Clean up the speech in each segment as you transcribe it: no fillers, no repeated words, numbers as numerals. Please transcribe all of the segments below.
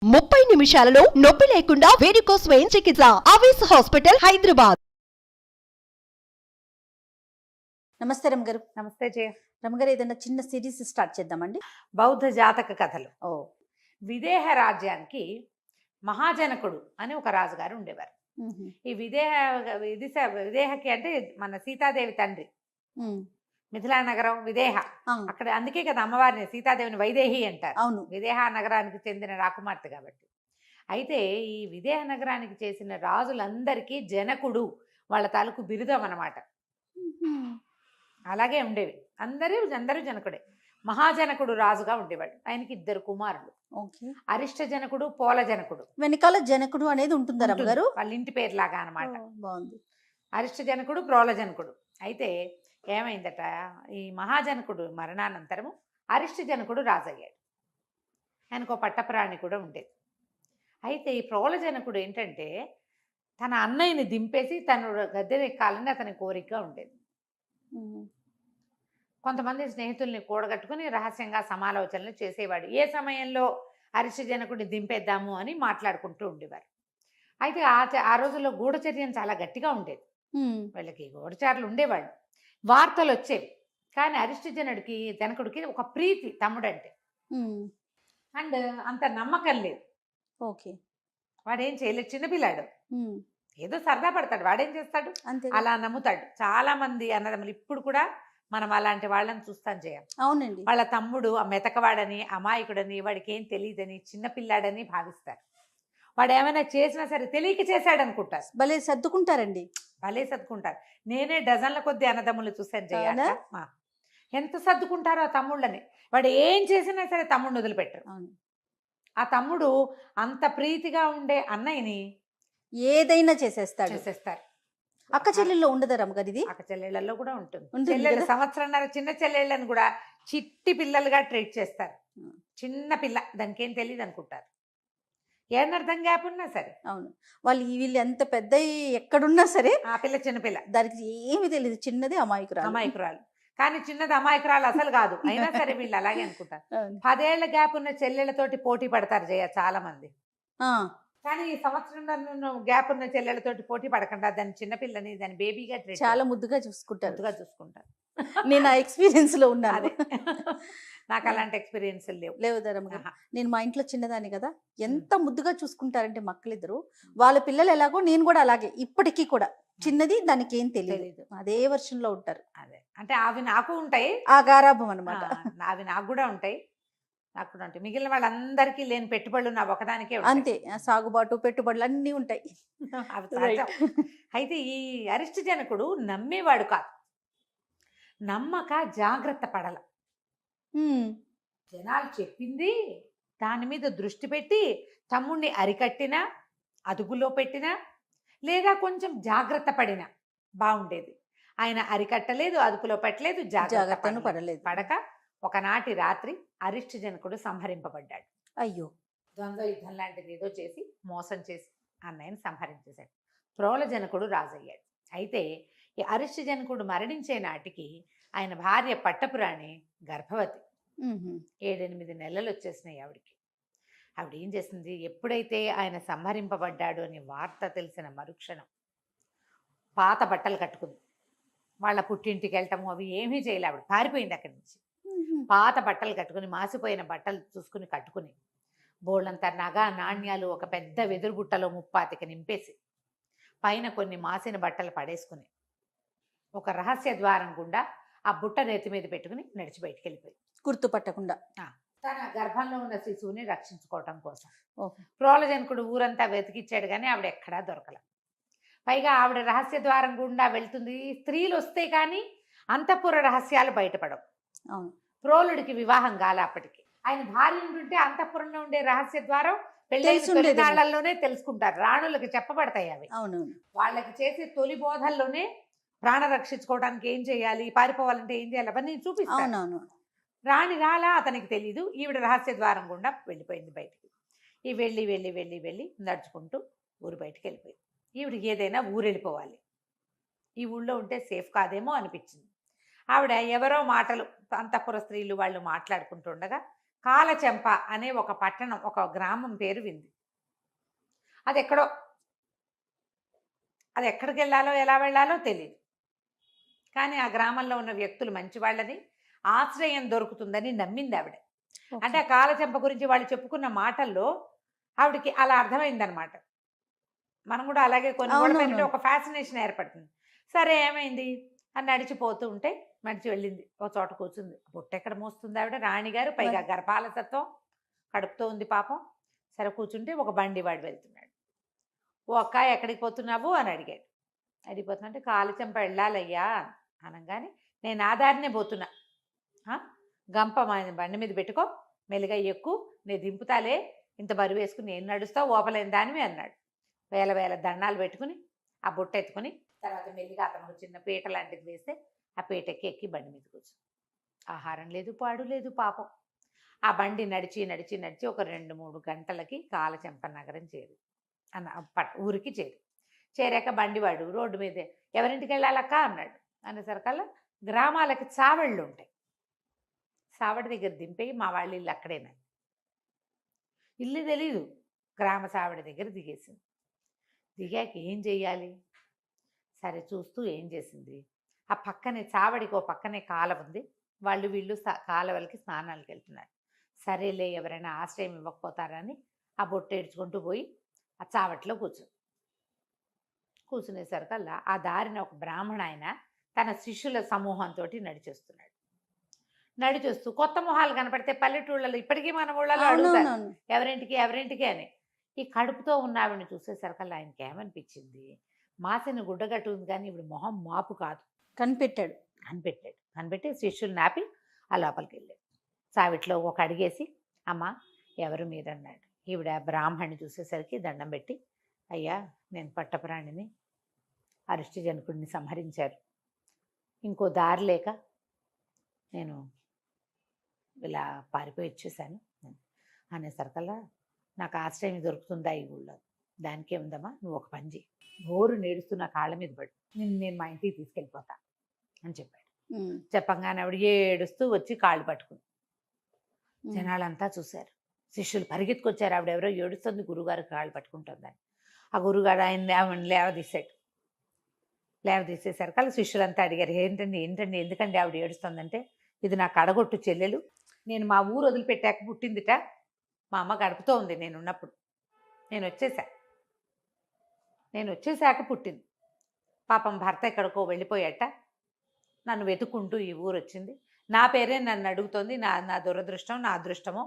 30 నిమిషాలలో నొప్పి లేకుండా వేడికోస్ వెయిన్ చికిత్స ఆవేశ హాస్పిటల్ హైదరాబాద్. నమస్తే రమగారు. నమస్తే జయ. రమగారు, ఏదైనా చిన్న సిరీస్ స్టార్ట్ చేద్దామండి. బౌద్ధ జాతక కథలు. ఓ విదేహ రాజ్యానికి మహాజనకుడు అని ఒక రాజుగారు ఉండేవారు. ఈ విదేహకి అంటే మన సీతాదేవి తండ్రి. మిథిలా నగరం విదేహ, అక్కడ అందుకే కదా అమ్మవారిని సీతాదేవిని వైదేహి అంటారు. అవును, విదేహ నగరానికి చెందిన రాకుమార్తె కాబట్టి. అయితే ఈ విదేహ నగరానికి చేసిన రాజులందరికీ జనకుడు వాళ్ళ తాలూకు బిరుదం అన్నమాట. అలాగే ఉండేవి. అందరూ జనకుడే. మహాజనకుడు రాజుగా ఉండేవాడు. ఆయనకి 2 కుమారులు. అరిష్ట జనకుడు, పోల జనకుడు. వెనకాల జనకుడు అనేది ఉంటుందా రమగారు? వాళ్ళ ఇంటి పేరులాగా అనమాట. బాగుంది. అరిష్ట జనకుడు, ప్రోల జనకుడు. అయితే ఏమైందట, ఈ మహాజనకుడు మరణానంతరము అరిష్ట జనకుడు రాజయ్యాడు. ఆయనకు పట్టప్రాణి కూడా ఉండేది. అయితే ఈ ప్రోల జనకుడు ఏంటంటే తన అన్నయ్యని దింపేసి తను గద్దెనెక్కాలని అతని కోరికగా ఉండేది. కొంతమంది స్నేహితుల్ని కూడగట్టుకుని రహస్యంగా సమాలోచనలు చేసేవాడు. ఏ సమయంలో అరిష్ట జనకుడిని దింపేద్దాము అని మాట్లాడుకుంటూ ఉండేవారు. అయితే ఆ రోజుల్లో గూఢచర్యం చాలా గట్టిగా ఉండేది. వీళ్ళకి గూఢచారులు ఉండేవాళ్ళు, వార్తలు వచ్చేవి. కానీ అరిష్ట జనకుడికి ఒక ప్రీతి తమ్ముడంటే, అండ్ అంత నమ్మకం లేదు. ఓకే, వాడేం చేయలేదు, చిన్నపిల్లాడు, ఏదో సరదా పడతాడు, వాడేం చేస్తాడు, అలా నమ్ముతాడు. చాలా మంది అన్నదమ్ములు ఇప్పుడు కూడా మనం అలాంటి వాళ్ళని చూస్తాం చేయం. అవునండి. వాళ్ళ తమ్ముడు ఆ మెతకవాడని, అమాయకుడని, వాడికి ఏం తెలియదని, చిన్నపిల్లాడని భావిస్తారు. వాడు ఏమైనా చేసినా సరే తెలియక చేశాడు అనుకుంటారు. భలే సర్దుకుంటారండి. భలే సర్దుకుంటారు. నేనే డజన్ల కొద్ది అన్నదమ్ములు చూశాను చేయాలి. ఎంత సర్దుకుంటారో ఆ తమ్ముళ్ళని. వాడు ఏం చేసినా సరే తమ్ముడిని వదిలిపెట్టరు. ఆ తమ్ముడు అంత ప్రీతిగా ఉండే అన్నయ్యని ఏదైనా చేసేస్తారు. అక్క చెల్లెల్లో ఉండదా రమగారు ఇది? అక్క చెల్లెళ్ళల్లో కూడా ఉంటుంది. చెల్లెళ్ళు సంవత్సరంన్నర చిన్న చెల్లెళ్ళని కూడా చిట్టి పిల్లలుగా ట్రీట్ చేస్తారు. చిన్న పిల్ల, దానికి ఏం తెలియదు అనుకుంటారు. ఏనర్థం గ్యాప్ ఉన్నా సరే. అవును, వీళ్ళు ఎంత పెద్ద ఎక్కడున్నా సరే ఆ పిల్ల చిన్నపిల్ల, దానికి ఏమి తెలియదు, చిన్నది అమాయకురాలు. కానీ చిన్నది అమాయకురాలు అసలు కాదు. అయినా సరే వీళ్ళు అలాగే అనుకుంటారు. 10 ఏళ్ల గ్యాప్ ఉన్న చెల్లెళ్ళతోటి పోటీ పడతారు జయ చాలా మంది. కానీ ఈ సంవత్సరం గ్యాప్ ఉన్న చెల్లెళ్ళతోటి పోటీ పడకుండా దాని చిన్నపిల్లని దాని బేబీగా చాలా ముద్దుగా చూసుకుంటారు. నేను ఆ ఎక్స్పీరియన్స్ లో ఉన్నాను. నాకు అలాంటి ఎక్స్పీరియన్స్ లేవు రమగారు. నేను మా ఇంట్లో చిన్నదాన్ని కదా, ఎంత ముద్దుగా చూసుకుంటారంటే మక్కలిద్దరు. వాళ్ళ పిల్లలు ఎలాగో నేను కూడా అలాగే ఇప్పటికీ కూడా. చిన్నది, దానికి ఏం తెలియదు, అదే వర్షంలో ఉంటారు. అదే అంటే అవి నాకు ఉంటాయి, ఆ గారాభం అనమాట. అవి నాకు కూడా ఉంటాయి. మిగిలిన వాళ్ళందరికీ లేని పెట్టుబడులు నా ఒకదానికే అంతే. సాగుబాటు, పెట్టుబడులు అన్నీ ఉంటాయి. అయితే ఈ అరిష్ట జనకుడు నమ్మేవాడు కాదు. నమ్మక జాగ్రత్త పడల. జనాలు చెప్పింది దాని మీద దృష్టి పెట్టి తమ్ముడిని అరికట్టినా, అదుపులో పెట్టినా, లేదా కొంచెం జాగ్రత్త పడినా బాగుండేది. ఆయన అరికట్టలేదు, అదుపులో పెట్టలేదు, జాగ్రత్తను పడక ఒకనాటి రాత్రి అరిష్ట జనకుడు సంహరింపబడ్డాడు. అయ్యో, ద్వంద్వ యుద్ధం లాంటిది ఏదో చేసి మోసం చేసి అన్నయ్యని సంహరించేశాడు. ప్రోల జనకుడు రాజయ్యాడు. అయితే ఈ అరిష్ట జనకుడు మరణించే నాటికి ఆయన భార్య పట్టపురాణి గర్భవతి. 7-8 నెలలు వచ్చేసినాయి ఆవిడికి. ఆవిడ ఏం చేసింది, ఎప్పుడైతే ఆయన సంహరింపబడ్డాడు అని వార్త తెలిసిన మరుక్షణం పాత బట్టలు కట్టుకుంది. వాళ్ళ పుట్టింటికి వెళ్ళటము అవి ఏమీ చేయలే. ఆవిడ పారిపోయింది అక్కడి నుంచి. పాత బట్టలు కట్టుకుని, మాసిపోయిన బట్టలు చూసుకుని కట్టుకుని, బోళ్ళంత నగ నాణ్యాలు ఒక పెద్ద వెదురు బుట్టలో 30 నింపేసి, పైన కొన్ని మాసిన బట్టలు పడేసుకుని, ఒక రహస్య ద్వారం గుండా ఆ బుట్ట నెత్తి మీద పెట్టుకుని నడిచి బయటికి వెళ్ళిపోయి, గుర్తుపట్టకుండా తన గర్భంలో ఉన్న శిశువుని రక్షించుకోవటం కోసం. ప్రోలజనకుడు ఊరంతా వెతికిచ్చాడు కానీ ఆవిడ ఎక్కడా దొరకల. పైగా ఆవిడ రహస్య ద్వారం గుండా వెళ్తుంది. స్త్రీలు వస్తే కానీ అంతఃపుర రహస్యాలు బయటపడవు. ప్రోలుడికి వివాహం కాల అప్పటికి. ఆయన భార్య ఉంటుంటే అంతఃపురంలో ఉండే రహస్య ద్వారం పెళ్ళిళ్ళలోనే తెలుసుకుంటారు. రాణులకు చెప్పబడతాయి అవి. వాళ్ళకి చేసే తొలి బోధల్లోనే ప్రాణ రక్షించుకోవడానికి ఏం చేయాలి, పారిపోవాలంటే ఏం చేయాలి అవన్నీ చూపిస్తాను. రాణి రాలా అతనికి తెలీదు. ఈవిడ రహస్య ద్వారం గుండా వెళ్ళిపోయింది బయటికి. ఈ వెళ్ళి వెళ్ళి వెళ్ళి వెళ్ళి నడుచుకుంటూ ఊరు బయటికి వెళ్ళిపోయింది. ఈవిడికి ఏదైనా ఊరు వెళ్ళిపోవాలి, ఈ ఊళ్ళో ఉంటే సేఫ్ కాదేమో అనిపించింది. ఆవిడ ఎవరో మాటలు, అంతఃపుర స్త్రీలు వాళ్ళు మాట్లాడుకుంటుండగా కాలచెంప అనే ఒక పట్టణం, ఒక గ్రామం పేరు వింది. అది ఎక్కడో, అది ఎక్కడికి వెళ్ళాలో ఎలా వెళ్ళాలో తెలియదు. కానీ ఆ గ్రామంలో ఉన్న వ్యక్తులు మంచి వాళ్ళని, ఆశ్రయం దొరుకుతుందని నమ్మింది ఆవిడ. అంటే ఆ కాలచెంప గురించి వాళ్ళు చెప్పుకున్న మాటల్లో ఆవిడకి అలా అర్థమైందనమాట. మనం కూడా అలాగే కొన్ని అవునవును. ఒక ఫ్యాసినేషన్ ఏర్పడుతుంది. సరే ఏమైంది అని నడిచిపోతూ ఉంటే నడిచి వెళ్ళింది, ఒక చోట కూర్చుంది. బుట్టెక్కడ మోస్తుంది ఆవిడ, రాణిగారు, పైగా గర్భాలసత్వం, కడుపుతో ఉంది పాపం. సరే కూర్చుంటే ఒక బండి వాడు వెళ్తున్నాడు. ఓ అక్క ఎక్కడికి పోతున్నావు అని అడిగాడు. అడిగిపోతున్నా కాలచెంప వెళ్ళాలయ్యా అనగానే, నేను ఆ దారినే పోతున్నా, గంప బండి మీద పెట్టుకో, మెల్లిగా ఎక్కు, నేను దింపుతాలే, ఇంత బరువు వేసుకుని నేను నడుస్తావు, ఓపలేని దానివి అన్నాడు. వేల వేల దండాలు పెట్టుకుని ఆ బుట్ట ఎత్తుకుని తర్వాత మెల్లిగా అతను చిన్న పీట లాంటిది వేస్తే ఆ పీటకి ఎక్కి బండి మీద కూర్చు. ఆహారం లేదు, పాడు లేదు పాపం. ఆ బండి నడిచి నడిచి నడిచి ఒక 2-3 గంటలకి కాలచెంప నగరం ఊరికి చేరాక బండివాడు రోడ్డు మీదే, ఎవరింటికి వెళ్ళాలక్క అన్నాడు. అనేసరికల్లా గ్రామాలకి చావళ్ళు ఉంటాయి, సావడి దగ్గర దింపేయి, మా వాళ్ళ ఇల్లు అక్కడేనా, ఇల్లు తెలీదు, గ్రామ సావడి దగ్గర దిగేసింది. దిగాక ఏం చెయ్యాలి, సరే చూస్తూ ఏం చేసింది, ఆ పక్కనే చావడికి ఓ పక్కనే కాలువ ఉంది, వాళ్ళు వీళ్ళు కాలువలకి స్నానాలకు వెళ్తున్నారు. సరేలే ఎవరైనా ఆశ్రయం ఇవ్వకపోతారని ఆ బొట్టు ఏడ్చుకుంటూ పోయి ఆ చావట్లో కూర్చునేసరికల్లా ఆ దారిన ఒక బ్రాహ్మణ ఆయన తన శిష్యుల సమూహంతో నడిచేస్తున్నాడు. నడిచొస్తూ కొత్త మొహాలు కనపడితే పల్లెటూళ్ళలో ఇప్పటికీ మన ఊళ్ళలో అడుగుతారు, ఎవరింటికి అని. ఈ కడుపుతో ఉన్న ఆవిడని చూసేసరికల్లా ఆయనకి ఏమనిపించింది, మాసిన గుడ్డగట్టు ఉంది కానీ ఇప్పుడు మొహం మాపు కాదు. కనిపెట్టి శిష్యుల్ని ఆపి ఆ లోపలికి వెళ్ళాడు. సావిట్లో ఒక అడిగేసి, అమ్మ ఎవరు మీరన్నాడు. ఈవిడ బ్రాహ్మణ్ణి చూసేసరికి దండం పెట్టి, అయ్యా నేను పట్టపురాణిని, అరిష్టి జనకుడిని సంహరించారు, ఇంకో దారి లేక నేను ఇలా పారిపోయి వచ్చేసాను అనేసరికల్లా, నాకు ఆశ్రయం దొరుకుతుందా ఈ ఊళ్ళో, దానికే ఉందమ్మా, నువ్వు ఒక పని చేయి, బోరు నేడుస్తున్న కాళ్ళ మీద పడు, నేను మా ఇంటికి తీసుకెళ్ళిపోతా అని చెప్పాడు. చెప్పంగానే ఆవిడ ఏడుస్తూ వచ్చి కాళ్ళు పట్టుకుంది. జనాలంతా చూశారు, శిష్యులు పరిగెత్తుకొచ్చారు, ఆవిడ ఎవరో ఏడుస్తుంది, గురువుగారు కాళ్ళు పట్టుకుంటుందని. ఆ గురువుగారు ఆమెను లేవదీసేసరికి వాళ్ళ శిష్యులంతా అడిగారు, ఏంటండి ఎందుకండి ఆవిడ ఏడుస్తుందంటే, ఇది నా కడగొట్టు చెల్లెలు, నేను మా ఊరు వదిలిపెట్టాక పుట్టిందిట, మా అమ్మ గడుపుతో ఉంది నేనున్నప్పుడు, నేను వచ్చేసాక పుట్టింది, పాపం భర్త ఎక్కడికో వెళ్ళిపోయాట, నన్ను వెతుక్కుంటూ ఈ ఊరు వచ్చింది, నా పేరే నన్ను అడుగుతోంది, నా దురదృష్టం నా అదృష్టమో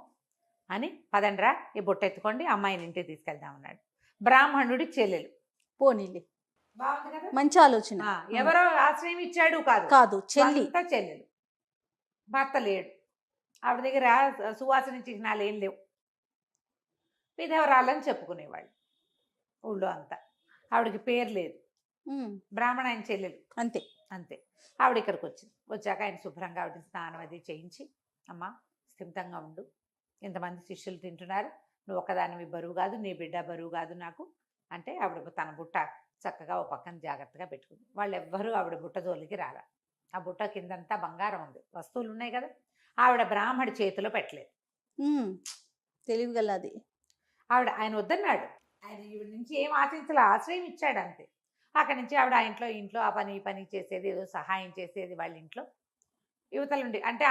అని, పదండ్రా ఈ బొట్టు ఎత్తుకోండి, అమ్మాయిని ఇంటికి తీసుకెళ్దామన్నాడు. బ్రాహ్మణుడి చెల్లెలు. పోనీలే, బాగుంది కదా, మంచి ఆలోచన. ఎవరో ఆశ్రయం ఇచ్చాడు కాదు చెల్లెలు, భర్త లేడు, ఆవిడ దగ్గర సువాసన చిహ్నాలు ఏం లేవు, విధవరాలని చెప్పుకునేవాళ్ళు ఊళ్ళో అంతా. ఆవిడకి పేరు లేదు, బ్రాహ్మణ ఆయన చెల్లెలు అంతే. ఆవిడ ఇక్కడికి వచ్చాక ఆయన శుభ్రంగా ఆవిడ స్నానం అది చేయించి, అమ్మ స్థిమితంగా ఉండు, ఇంతమంది శిష్యులు తింటున్నారు, నువ్వు ఒక్కదానివి బరువు కాదు, నీ బిడ్డ బరువు కాదు నాకు అంటే, ఆవిడ తన బుట్ట చక్కగా ఓ పక్కన జాగ్రత్తగా పెట్టుకుంది. వాళ్ళు ఎవ్వరూ ఆవిడ బుట్ట జోలికి రాలా. ఆ బుట్ట కిందంతా బంగారం ఉంది, వస్తువులు ఉన్నాయి కదా, ఆవిడ బ్రాహ్మడి చేతిలో పెట్టలేదు. తెలివిగలది ఆయన వద్దన్నాడు, ఆయన ఈవిడ నుంచి ఏం ఆశించాలి, ఆశ్రయం ఇచ్చాడు అంతే. అక్కడి నుంచి ఆవిడ ఆ ఇంట్లో ఆ పని ఈ పని చేసేది, ఏదో సహాయం చేసేది వాళ్ళ ఇంట్లో. యువతలుండి అంటే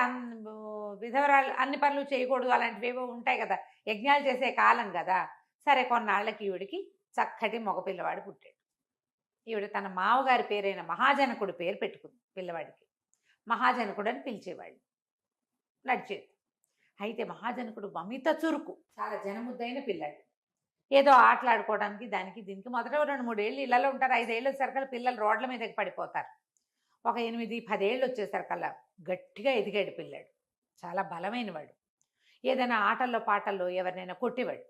విధవరాలు అన్ని పనులు చేయకూడదు, అలాంటివి ఏవో ఉంటాయి కదా, యజ్ఞాలు చేసే కాలం కదా. సరే కొన్నాళ్ళకి ఈవిడికి చక్కటి మగపిల్లవాడు పుట్టాడు. ఈవిడ తన మావగారి పేరైన మహాజనకుడు పేరు పెట్టుకుంది పిల్లవాడికి. మహాజనకుడు అని పిలిచేవాళ్ళు, నడిచేది. అయితే మహాజనకుడు అమిత చురుకు, చాలా జనముద్దైన పిల్లాడు. ఏదో ఆటలాడుకోవడానికి దానికి దీనికి మొదట 2-3 ఏళ్ళు ఇళ్లలో ఉంటారు, 5 ఏళ్ళు వచ్చేసరికల్లా పిల్లలు రోడ్ల మీదకి పడిపోతారు. ఒక 8-10 ఏళ్ళు వచ్చేసరికల్లా గట్టిగా ఎదిగాడు పిల్లాడు, చాలా బలమైన వాడు. ఏదైనా ఆటల్లో పాటల్లో ఎవరినైనా కొట్టేవాడు,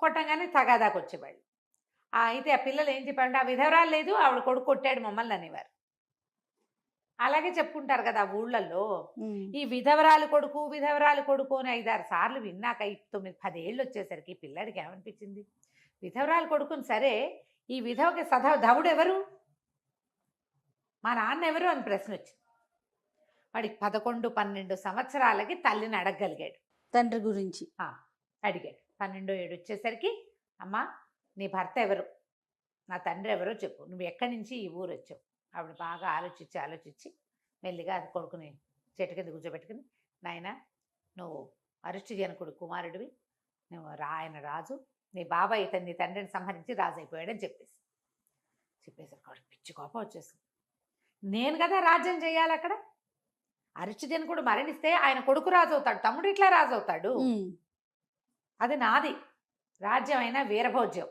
కొట్టంగానే తగాదాకు వచ్చేవాళ్ళు. అయితే ఆ పిల్లలు ఏం చెప్పారంటే, ఆ విధవరాలు లేదు, ఆవిడ కొడుకు కొట్టాడు మమ్మల్ని అనేవారు. అలాగే చెప్పుకుంటారు కదా ఊళ్ళల్లో. ఈ విధవరాలు కొడుకు అని 5-6 సార్లు విన్నాక 9-10 ఏళ్ళు వచ్చేసరికి పిల్లాడికి ఏమనిపించింది, విధవరాలు కొడుకుని సరే, ఈ విధవకి ధవుడు ఎవరు, మా నాన్న ఎవరు అని ప్రశ్న వచ్చింది. వాడికి 11-12 సంవత్సరాలకి తల్లిని అడగగలిగాడు. తండ్రి గురించి. అడిగాడు. 12 ఏడు వచ్చేసరికి, అమ్మా నీ భర్త ఎవరు, నా తండ్రి ఎవరో చెప్పు, నువ్వు ఎక్కడి నుంచి ఈ ఊరు వచ్చావు. ఆవిడ బాగా ఆలోచించి మెల్లిగా అది కొడుకుని చెట్టు కింద కూర్చోబెట్టుకుని, నాయన నువ్వు అరిష్టి జనకుడు కుమారుడివి, నువ్వు ఆయన రాజు, నీ బాబాయ్ నీ తండ్రిని సంహరించి రాజు అయిపోయాడని చెప్పేసరికి వాడికి పిచ్చి కోపం వచ్చేసింది. నేను కదా రాజ్యం చేయాలి అక్కడ, అరిష్టి జనకుడు మరణిస్తే ఆయన కొడుకు రాజు అవుతాడు, తమ్ముడు ఇట్లా రాజు అవుతాడు, అది నాది రాజ్యం అయినా వీరభోజ్యం.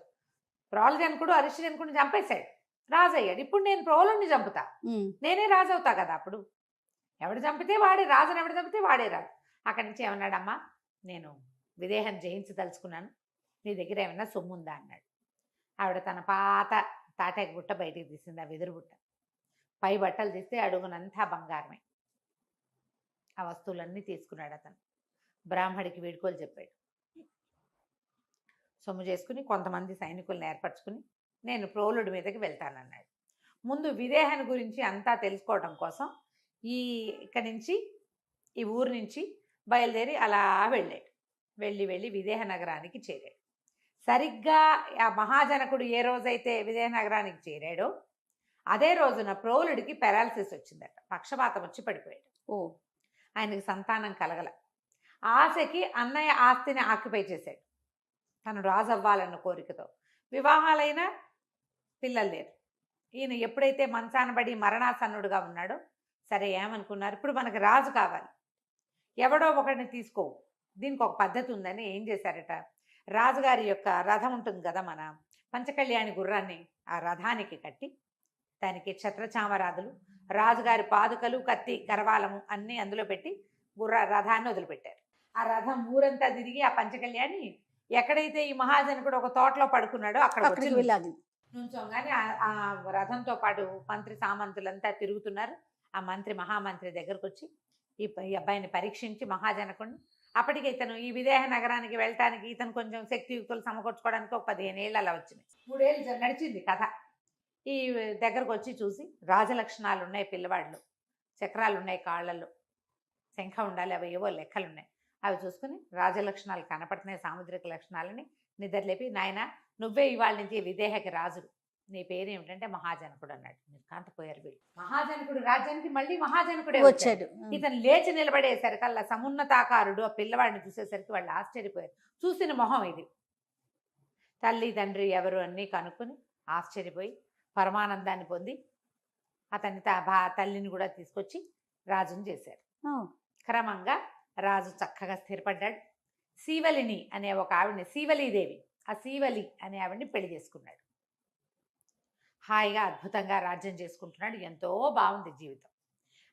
ప్రోలజనకుడు అరిష్టి జనకుడిని చంపేశాడు, రాజు అయ్యాడు. ఇప్పుడు నేను ప్రోలుని చంపుతా, నేనే రాజు అవుతా కదా. అప్పుడు ఎవడు చంపితే వాడే రాజుని, ఎవడు చంపితే వాడే రాజు. అక్కడి నుంచి ఏమన్నాడమ్మా, నేను విదేహం జయించదలుచుకున్నాను, నీ దగ్గర ఏమన్నా సొమ్ము ఉందా అన్నాడు. ఆవిడ తన పాత తాటాకు బుట్ట బయటికి తీసింది, ఆ వెదురు బుట్ట. పై బట్టలు తీస్తే అడుగునంతా బంగారమే. ఆ వస్తువులన్నీ తీసుకున్నాడు అతను. బ్రాహ్మడికి వీడుకోలు చెప్పాడు. సొమ్ము చేసుకుని కొంతమంది సైనికులను ఏర్పరచుకుని నేను ప్రోలుడి మీదకి వెళ్తానన్నాడు. ముందు విదేహాన్ని గురించి అంతా తెలుసుకోవడం కోసం ఇక్కడి నుంచి ఈ ఊరు నుంచి బయలుదేరి అలా వెళ్ళాడు. వెళ్ళి విదేహ నగరానికి చేరాడు. సరిగ్గా ఆ మహాజనకుడు ఏ రోజైతే విదేహ నగరానికి చేరాడో అదే రోజున ప్రోలుడికి పెరాలసిస్ వచ్చిందట, పక్షపాతం వచ్చి పడిపోయాడు. ఆయనకి సంతానం కలగల. ఆశకి అన్నయ్య ఆస్తిని ఆక్యుపై చేశాడు, తను రాజు అవ్వాలన్న కోరికతో. వివాహాలైనా పిల్లలు లేరు. ఈయన ఎప్పుడైతే మంచానబడి మరణాసన్నుడుగా ఉన్నాడో, సరే ఏమనుకున్నారు, ఇప్పుడు మనకి రాజు కావాలి, ఎవడో ఒకడిని తీసుకోవు, దీనికి ఒక పద్ధతి ఉందని ఏం చేశారట, రాజుగారి యొక్క రథం ఉంటుంది కదా, మన పంచకళ్యాణి గుర్రాన్ని ఆ రథానికి కట్టి దానికి ఛత్రచామరాదులు, రాజుగారి పాదుకలు, కత్తి, గర్వాలము అన్నీ అందులో పెట్టి రథాన్ని వదిలిపెట్టారు. ఆ రథం ఊరంతా తిరిగి ఆ పంచకళ్యాణి ఎక్కడైతే ఈ మహాజనకుడు ఒక తోటలో పడుకున్నాడో అక్కడికి వెళ్ళాలి. నుంచోగానే ఆ రథంతో పాటు మంత్రి సామంతులంతా తిరుగుతున్నారు. ఆ మంత్రి మహామంత్రి దగ్గరకు వచ్చి ఈ అబ్బాయిని పరీక్షించి మహాజనకుడిని, అప్పటికి ఇతను ఈ విదేహ నగరానికి వెళ్ళటానికి ఇతను కొంచెం శక్తియుక్తులు సమకూర్చుకోవడానికి ఒక 15 ఏళ్ళు అలా వచ్చినాయి. 3 ఏళ్ళు నడిచింది కథ. ఈ దగ్గరకు వచ్చి చూసి రాజలక్షణాలు ఉన్నాయి పిల్లవాళ్ళు, చక్రాలు ఉన్నాయి కాళ్ళల్లో, శంఖ ఉండాలి, అవి ఏవో లెక్కలు ఉన్నాయి. అవి చూసుకుని రాజలక్షణాలు కనపడుతున్నాయి, సాముద్రిక లక్షణాలని నిద్రలేపి, నాయన నువ్వే ఇవాళ నుంచి విదేహకి రాజు, నీ పేరు ఏమిటంటే మహాజనకుడు అన్నాడు. నిర్కాంతపోయారు వీళ్ళు. మహాజనకుడు రాజ్యానికి మళ్ళీ మహాజనకుడే వచ్చాడు. ఇతను లేచి నిలబడేసరికల్లా సమున్నతాకారుడు ఆ పిల్లవాడిని చూసేసరికి వాళ్ళు ఆశ్చర్యపోయారు. చూసిన మొహం ఇది. తల్లి తండ్రి ఎవరు అన్నీ కనుక్కొని ఆశ్చర్యపోయి పరమానందాన్ని పొంది అతన్ని తల్లిని కూడా తీసుకొచ్చి రాజుని చేశారు. క్రమంగా రాజు చక్కగా స్థిరపడ్డాడు. శీవలిని అనే ఒక ఆవిడని, శీవలీదేవి, ఆ శీవలి అనే ఆవిడని పెళ్లి చేసుకున్నాడు. హాయిగా అద్భుతంగా రాజ్యం చేసుకుంటున్నాడు. ఎంతో బాగుంది జీవితం.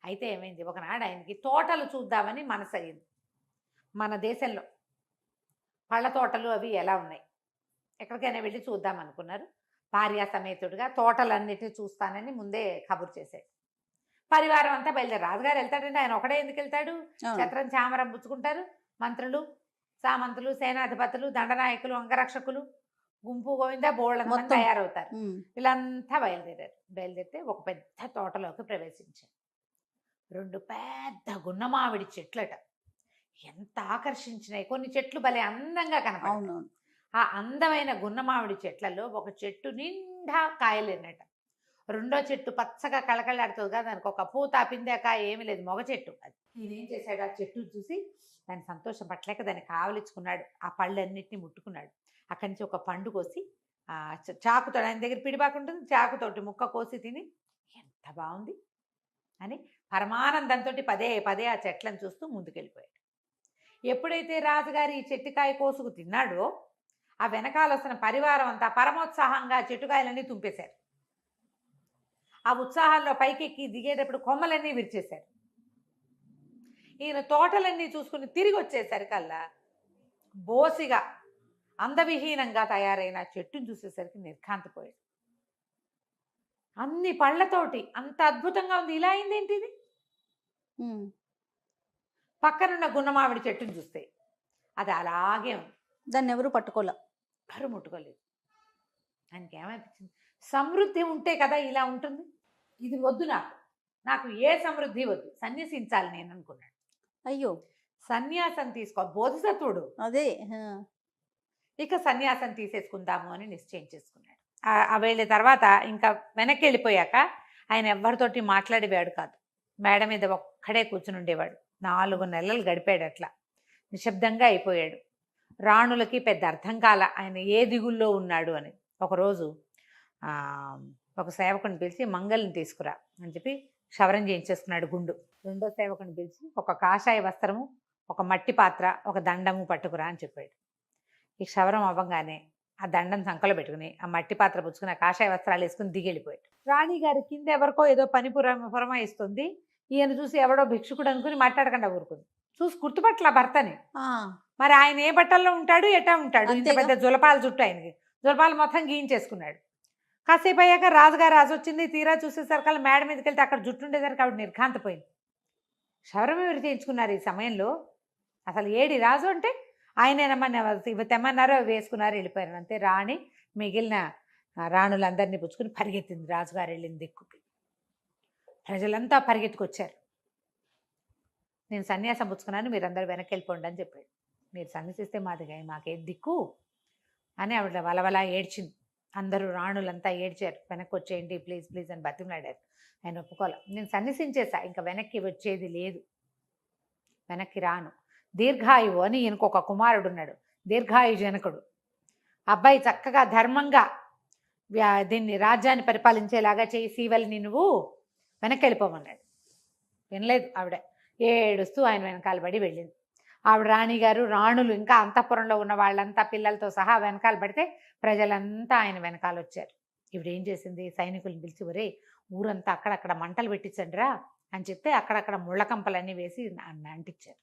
అయితే ఏమైంది, ఒకనాడు ఆయనకి తోటలు చూద్దామని మనసు అయ్యింది. మన దేశంలో పళ్ళ తోటలు అవి ఎలా ఉన్నాయి, ఎక్కడికైనా వెళ్ళి చూద్దాం అనుకున్నారు. భార్యా సమేతుడిగా తోటలన్నిటినీ చూస్తానని ముందే కబురు చేశాడు. పరివారం అంతా బయలుదేరి. రాజుగారు వెళ్తాడంటే ఆయన ఒకడే ఎందుకు వెళ్తాడు, ఛత్రం చామరం పుచ్చుకుంటారు. మంత్రులు, సామంతులు, సేనాధిపతులు, దండనాయకులు, అంగరక్షకులు, గుంపు గోవింద బోళ్ళ తయారవుతారు. వీళ్ళంతా బయలుదేరితే ఒక పెద్ద తోటలోకి ప్రవేశించారు. 2 పెద్ద గున్నమావిడి చెట్లట, ఎంత ఆకర్షించినాయి. కొన్ని చెట్లు భలే అందంగా కనపడవు. ఆ అందమైన గున్నమావిడి చెట్లలో ఒక చెట్టు నిండా కాయలేనట. రెండో చెట్టు పచ్చగా కళకళలాడుతుంది కదా, దానికి ఒక పూత పిందె కాయ ఏమీ లేదు, మొగ చెట్టు. అది ఈయనేం చేశాడు, ఆ చెట్టు చూసి దాని సంతోషం పట్టలేక దాన్ని కావలించుకున్నాడు. ఆ పళ్ళన్నిటిని ముట్టుకున్నాడు. అక్కడి నుంచి ఒక పండు కోసి ఆ చాకుతో, ఆయన దగ్గర పిడిబాకు ఉంటుంది, చాకుతోటి ముక్క కోసి తిని ఎంత బాగుంది అని పరమానందంతో పదే పదే ఆ చెట్లను చూస్తూ ముందుకెళ్ళిపోయాడు. ఎప్పుడైతే రాజుగారి ఈ చెట్టుకాయ కోసుకు తిన్నాడో ఆ వెనకాల వస్తున్న పరివారం అంతా పరమోత్సాహంగా చెట్టుకాయలన్నీ తుంపేశారు. ఆ ఉత్సాహాల్లో పైకెక్కి దిగేటప్పుడు కొమ్మలన్నీ విరిచేశారు. ఈయన తోటలన్నీ చూసుకుని తిరిగి వచ్చేసరికల్లా బోసిగా అందవిహీనంగా తయారైన చెట్టును చూసేసరికి నిర్ఘాంతపోయాడు. అన్ని పళ్ళతోటి అంత అద్భుతంగా ఉంది, ఇలా అయింది ఏంటి ఇది. పక్కనున్న గున్నమావిడి చెట్టును చూస్తే అది అలాగే ఉంది, దాన్ని ఎవరు ముట్టుకోలేదు. ఆయనకి ఏమనిపించింది, సమృద్ధి ఉంటే కదా ఇలా ఉంటుంది, ఇది వద్దు, నాకు ఏ సమృద్ధి వద్దు, సన్యసించాలి నేను అనుకున్నాడు. అయ్యో, సన్యాసం తీసుకో, బోధిసత్వుడు. అదే ఇక సన్యాసం తీసేసుకుందాము అని నిశ్చయం చేసుకున్నాడు. ఆ వెళ్ళిన తర్వాత ఇంకా వెనక్కి వెళ్ళిపోయాక ఆయన ఎవరితోటి మాట్లాడేవాడు కాదు. మేడ మీద ఒక్కడే కూర్చుని ఉండేవాడు. 4 నెలలు గడిపాడు అట్లా. నిశ్శబ్దంగా అయిపోయాడు. రాణులకి పెద్ద అర్థం కాల ఆయన ఏ దిగుల్లో ఉన్నాడు అని. ఒకరోజు ఒక సేవకుని పిలిచి మంగళని తీసుకురా అని చెప్పి క్షవరం చేయించేసుకున్నాడు గుండు. రెండో సేవకుని పిలిచి ఒక కాషాయ వస్త్రము, ఒక మట్టి పాత్ర, ఒక దండము పట్టుకురా అని చెప్పాడు. ఈ క్షవరం అవ్వగానే ఆ దండం సంకలో పెట్టుకుని ఆ మట్టి పాత్ర పుచ్చుకుని ఆ కాషాయ వస్త్రాలు వేసుకుని దిగెళ్ళిపోయాడు. రాణిగారి కింద ఎవరికో ఏదో పని పురమాయిస్తుంది. ఈయన చూసి ఎవడో భిక్షుకుడు అనుకుని మాట్లాడకుండా ఊరుకుంది. చూసి గుర్తుపట్ల భర్తని. మరి ఆయన ఏ బట్టల్లో ఉంటాడు, ఎటా ఉంటాడు? ఇంత పెద్ద జులపాల జుట్టు ఆయనకి. జులపాలు మొత్తం గీయించేసుకున్నాడు. కాసేపు అయ్యాక రాజుగారు రాజు వచ్చింది. తీరా చూసేసరికి మేడ మీదకి వెళ్తే అక్కడ జుట్టు ఉండేసరికి ఆవిడ నిర్ఘాంతపోయింది. క్షవరం ఎవరు చేయించుకున్నారు ఈ సమయంలో? అసలు ఏడి రాజు అంటే ఆయనేనమ్మా, ఇవి తెమ్మన్నారో వేసుకున్నారు, వెళ్ళిపోయారు అంతే. రాణి మిగిలిన రాణులందరినీ పుచ్చుకుని పరిగెత్తింది రాజుగారు వెళ్ళిన దిక్కుకి. ప్రజలంతా పరిగెత్తుకొచ్చారు. నేను సన్యాసం పుచ్చుకున్నాను, మీరందరూ వెనక్కి వెళ్ళిపోండి అని చెప్పాడు. మీరు సన్యాసిస్తే మాకే దిక్కు అని ఆవిడ వలవలా ఏడ్చింది. అందరూ రాణులంతా ఏడ్చారు. వెనక్కి వచ్చేయండి ప్లీజ్ ప్లీజ్ అని బతిమలాడారు. ఆయన ఒప్పుకోవాలి. నేను సన్యసించేసా, ఇంకా వెనక్కి వచ్చేది లేదు, వెనక్కి రాను. దీర్ఘాయువు అని ఈయనకు కుమారుడు ఉన్నాడు, దీర్ఘాయు జనకుడు. అబ్బాయి చక్కగా ధర్మంగా దీన్ని రాజ్యాన్ని పరిపాలించేలాగా చేయి, సీవల్ని నువ్వు వెనక్కి వెళ్ళిపోమన్నాడు. వినలేదు ఆవిడ. ఏడుస్తూ ఆయన వెనకాల పడి వెళ్ళింది. ఆవిడ రాణిగారు, రాణులు, ఇంకా అంతఃపురంలో ఉన్న వాళ్ళంతా పిల్లలతో సహా వెనకాల పడితే ప్రజలంతా ఆయన వెనకాల వచ్చారు. ఇవిడేం చేసింది, సైనికులను పిలిచి, ఒరే ఊరంతా అక్కడక్కడ మంటలు పెట్టించండిరా అని చెప్తే అక్కడక్కడ ముళ్ళకంపలన్నీ వేసి అంటించారు.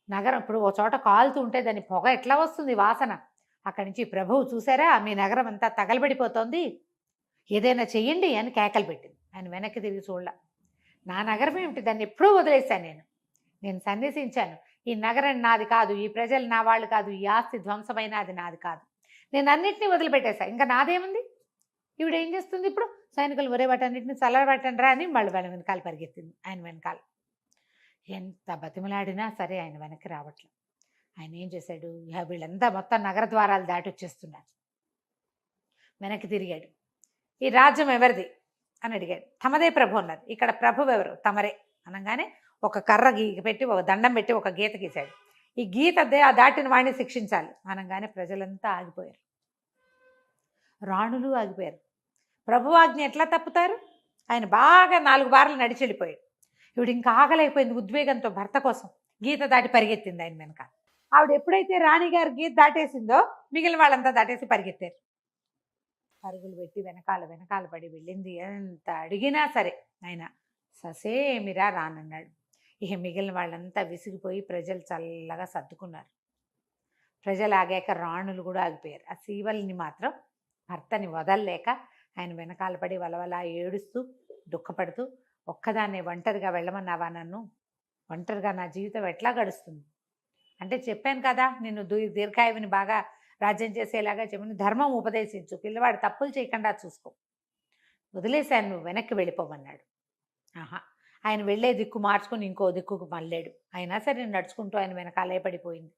నగరం ఇప్పుడు ఓ చోట కాలుతూ ఉంటే దాని పొగ ఎట్లా వస్తుంది, వాసన. అక్కడి నుంచి ప్రభువు చూసారా, మీ నగరం అంతా తగలబడిపోతోంది, ఏదైనా చెయ్యండి అని కేకలు పెట్టింది. ఆయన వెనక్కి తిరిగి చూడలా. నా నగరం ఏమిటి, దాన్ని ఎప్పుడూ వదిలేశాను, నేను సన్యసించాను. ఈ నగరం నాది కాదు, ఈ ప్రజలు నా వాళ్ళు కాదు, ఈ ఆస్తి ధ్వంసమైన అది నాది కాదు, నేను అన్నింటినీ వదిలిపెట్టేశా, ఇంకా నాదేముంది. ఈవిడ ఏం చేస్తుంది ఇప్పుడు, సైనికులు ఒరే వాటన్నింటినీ చల్లబట్టండి రా అని వాళ్ళు వెనకాల పరిగెత్తింది. ఆయన వెనకాల ఎంత బతిమలాడినా సరే ఆయన వెనక్కి రావట్లేదు. ఆయన ఏం చేశాడు, వీళ్ళంతా మొత్తం నగర ద్వారాలు దాటి వచ్చేస్తున్నారు. వెనక్కి తిరిగాడు. ఈ రాజ్యం ఎవరిది అని అడిగాడు. తమదే ప్రభు అన్నారు. ఇక్కడ ప్రభు ఎవరు, తమరే అనగానే ఒక కర్ర పెట్టి, ఒక దండం పెట్టి ఒక గీత గీశాడు. ఈ గీత దాటిన వాడిని శిక్షించాలి అనగానే ప్రజలంతా ఆగిపోయారు, రాణులు ఆగిపోయారు. ప్రభు ఆజ్ఞ ఎట్లా తప్పుతారు? ఆయన బాగా 4 బార్లు నడిచి వెళ్ళిపోయాడు. ఇవిడు ఇంకా ఆగలేకపోయింది ఉద్వేగంతో భర్త కోసం. గీత దాటి పరిగెత్తింది ఆయన వెనక. ఆవిడ ఎప్పుడైతే రాణిగారు గీత దాటేసిందో మిగిలిన వాళ్ళంతా దాటేసి పరిగెత్తారు. పరుగులు పెట్టి వెనకాల పడి వెళ్ళింది. ఎంత అడిగినా సరే ఆయన ససేమిరా రానన్నాడు. ఇక మిగిలిన వాళ్ళంతా విసిగిపోయి ప్రజలు చల్లగా సర్దుకున్నారు. ప్రజలు ఆగాక రాణులు కూడా ఆగిపోయారు. ఆ సీవల్ని మాత్రం భర్తని వదలలేక ఆయన వెనకాల పడి వలవలా ఏడుస్తూ దుఃఖపడుతూ, ఒక్కదాన్నే ఒంటరిగా వెళ్ళమన్నావా నన్ను, ఒంటరిగా నా జీవితం ఎట్లా గడుస్తుంది అంటే, చెప్పాను కదా నిన్ను దీర్ఘాయువుని బాగా రాజ్యం చేసేలాగా చెప్పి ధర్మం ఉపదేశించు, పిల్లవాడు తప్పులు చేయకుండా చూసుకో, వదిలేశాను, నువ్వు వెనక్కి వెళ్ళిపోమన్నాడు. ఆయన వెళ్ళే దిక్కు మార్చుకుని ఇంకో దిక్కుకు మళ్ళాడు. అయినా సరే నేను నడుచుకుంటూ ఆయన వెనకాలే పడిపోయింది.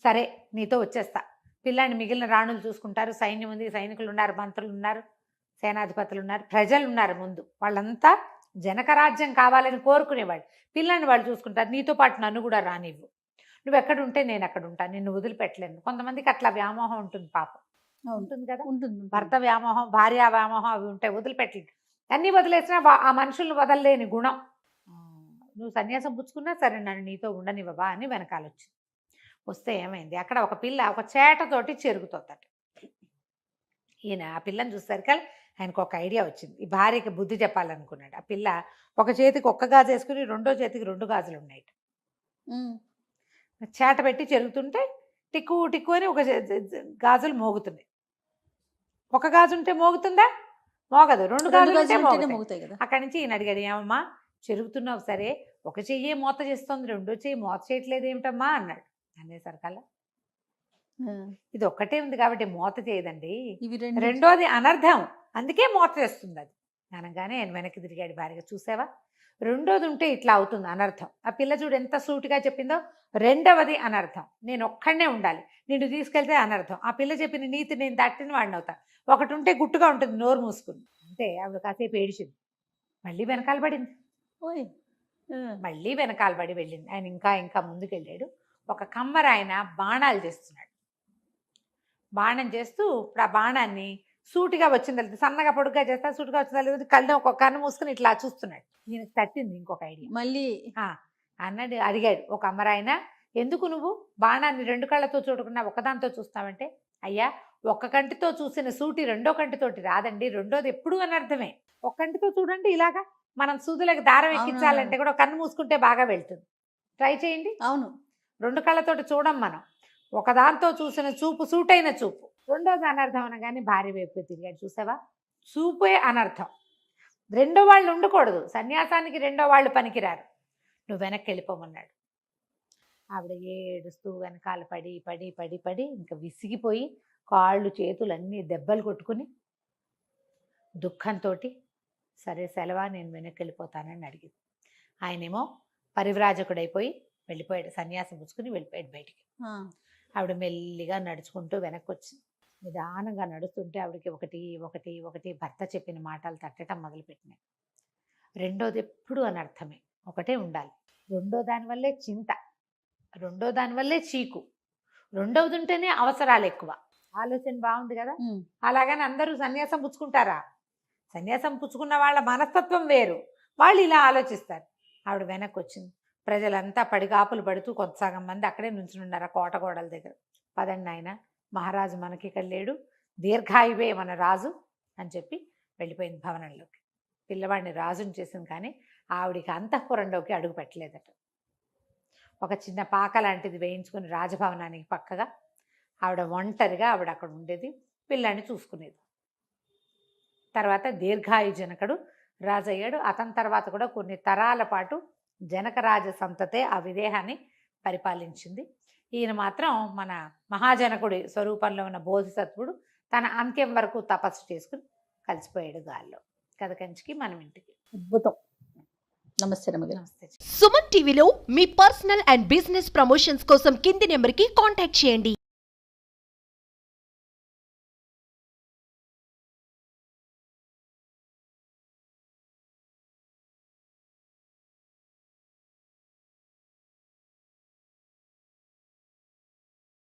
సరే నీతో వచ్చేస్తా, పిల్లాన్ని మిగిలిన రాణులు చూసుకుంటారు, సైన్యం ఉంది, సైనికులు ఉన్నారు, మంత్రులు ఉన్నారు, సేనాధిపతులు ఉన్నారు, ప్రజలు ఉన్నారు ముందు, వాళ్ళంతా జనకరాజ్యం కావాలని కోరుకునేవాళ్ళు. పిల్లాన్ని వాళ్ళు చూసుకుంటారు, నీతో పాటు నన్ను కూడా రానివ్వు, నువ్వు ఎక్కడుంటే నేను అక్కడ ఉంటాను, నిన్ను వదిలిపెట్టలేను. కొంతమందికి అట్లా వ్యామోహం ఉంటుంది, పాపం ఉంటుంది కదా, ఉంటుంది. భర్త వ్యామోహం, భార్య వ్యామోహం అవి ఉంటాయి, వదిలిపెట్టలేదు. అన్నీ వదిలేసినా ఆ మనుషులను వదలలేని గుణం. నువ్వు సన్యాసం పుచ్చుకున్నా సరే నన్ను నీతో ఉండనివ్వవా అని వెనకాలొచ్చింది. వస్తే ఏమైంది, అక్కడ ఒక పిల్ల ఒక చేటతోటి చెరుగుతోందట. ఈయన ఆ పిల్లని చూసేసరికి ఆయనకు ఒక ఐడియా వచ్చింది. ఈ భార్యకి బుద్ధి చెప్పాలనుకున్నాడు. ఆ పిల్ల ఒక చేతికి ఒక్క గాజు వేసుకుని రెండో చేతికి 2 గాజులు ఉన్నాయి. చేట పెట్టి చెరుగుతుంటే టిక్కు టిక్కు అని ఒక గాజులు మోగుతున్నాయి. ఒక గాజు ఉంటే మోగుతుందా? మోగదు. 2 గాజులు ఉంటే మోగుతాయి కదా. అక్కడి నుంచి ఈయన అడిగాడు, ఏమమ్మా చెరుగుతున్నావు సరే, ఒక చెయ్యే మూత చేస్తుంది, రెండో చెయ్యి మూత చేయట్లేదు ఏమిటమ్మా అన్నాడు. అనేసరికల్లా ఇది ఒక్కటే ఉంది కాబట్టి మూత చేయదండి, రెండోది అనర్థం, అందుకే మూత చేస్తుంది అది అనగానే ఆయన వెనక్కి తిరిగాడు భార్యగా. చూసావా, రెండోది ఉంటే ఇట్లా అవుతుంది అనర్థం. ఆ పిల్ల చూడు ఎంత సూటిగా చెప్పిందో. రెండవది అనర్థం, నేను ఒక్కడనే ఉండాలి, నిన్ను తీసుకెళ్తే అనర్థం. ఆ పిల్ల చెప్పిన నీతి నేను దాటిన వాడిని అవుతా. ఒకటి ఉంటే గుట్టుగా ఉంటుంది నోరు మూసుకుని. అంటే ఆవిడ కాసేపు ఏడిచింది, మళ్ళీ వెనకాల పడింది. ఓయ్ మళ్ళీ వెనకాల పడి వెళ్ళింది. ఆయన ఇంకా ఇంకా ముందుకెళ్ళాడు. ఒక కమ్మర ఆయన బాణాలు చేస్తున్నాడు. బాణం చేస్తూ ఇప్పుడు ఆ బాణాన్ని సూటిగా వచ్చింది, సన్నగా పొడుగ్గా చేస్తా, సూటిగా వచ్చింది, కళ్ళు ఒక కన్ను మూసుకుని ఇట్లా చూస్తున్నాడు. ఈయనకు తట్టింది ఇంకొక ఐడియా. మళ్ళీ అన్నాడు, అడిగాడు ఒక అమ్మరాయన, ఎందుకు నువ్వు బాణాన్ని రెండు కళ్ళతో చూడకుండా ఒకదాంతో చూస్తావంటే, అయ్యా ఒక్క కంటితో చూసిన సూటి రెండో కంటితోటి రాదండి, రెండోది ఎప్పుడు అనర్థమే. ఒక్క కంటితో చూడండి, ఇలాగా మనం సూదులకు దారం ఎక్కించాలంటే కూడా కన్ను మూసుకుంటే బాగా వెళ్తుంది. ట్రై చేయండి. అవును, రెండు కళ్ళతోటి చూడం మనం. ఒకదాంతో చూసిన చూపు సూటైన చూపు. రెండోది అనర్థం అనగానే భార్య వైపు తిరిగాడు. చూసావా, చూపే అనర్థం. రెండో వాళ్ళు ఉండకూడదు, సన్యాసానికి రెండో వాళ్ళు పనికిరారు, నువ్వు వెనక్కి వెళ్ళిపోమన్నాడు. ఆవిడ ఏడుస్తూ వెనకాల పడి పడి పడి పడి ఇంకా విసిగిపోయి కాళ్ళు చేతులు అన్నీ దెబ్బలు కొట్టుకుని దుఃఖంతో సరే సెలవా, నేను వెనక్కి వెళ్ళిపోతానని అడిగింది. ఆయనేమో పరివ్రాజకుడైపోయి వెళ్ళిపోయాడు, సన్యాసం పుచ్చుకుని వెళ్ళిపోయాడు బయటికి. ఆవిడ మెల్లిగా నడుచుకుంటూ వెనక్కి వచ్చింది. నిదానంగా నడుస్తుంటే ఆవిడకి ఒకటి ఒకటి ఒకటి భర్త చెప్పిన మాటలు తట్టడం మొదలుపెట్టినాయి. రెండోది ఎప్పుడు అనర్థమే, ఒకటే ఉండాలి. రెండో దానివల్లే చింత, రెండో దానివల్లే చీకు, రెండవది ఉంటేనే అవసరాలు ఎక్కువ. ఆలోచన బాగుంది కదా. అలాగని అందరూ సన్యాసం పుచ్చుకుంటారా? సన్యాసం పుచ్చుకున్న వాళ్ళ మనస్తత్వం వేరు, వాళ్ళు ఇలా ఆలోచిస్తారు. ఆవిడ వెనక్కి వచ్చింది. ప్రజలంతా పడిగాపులు పడుతూ కొంత సగం మంది అక్కడే నుంచునున్నారు కోట గోడల దగ్గర. పదండి ఆయన, మహారాజు మనకి ఇక్కడ లేడు, దీర్ఘాయువే మన రాజు అని చెప్పి వెళ్ళిపోయింది భవనంలోకి. పిల్లవాడిని రాజుని చేసింది కానీ ఆవిడికి అంతఃపురంలోకి అడుగు పెట్టలేదట. ఒక చిన్న పాక లాంటిది వేయించుకుని రాజభవనానికి పక్కగా ఆవిడ ఒంటరిగా ఆవిడ అక్కడ ఉండేది, పిల్లాన్ని చూసుకునేది. తర్వాత దీర్ఘాయు జనకుడు రాజు అయ్యాడు. అతని తర్వాత కూడా కొన్ని తరాల పాటు జనకరాజ సంతతే ఆ విదేహాన్ని పరిపాలించింది. ఈయన మాత్రం మన మహాజనకుడి స్వరూపంలో ఉన్న బోధిసత్వుడు తన అంత్యం వరకు తపస్సు చేసుకుని కలిసిపోయాడు గాల్లో. కథ కంచికి మనం ఇంటికి. అద్భుతం. నమస్తే రమగారు. నమస్తే. సుమన్ టీవీలో మీ పర్సనల్ అండ్ బిజినెస్ ప్రమోషన్స్ కోసం కింది నెంబర్కి కాంటాక్ట్ చేయండి.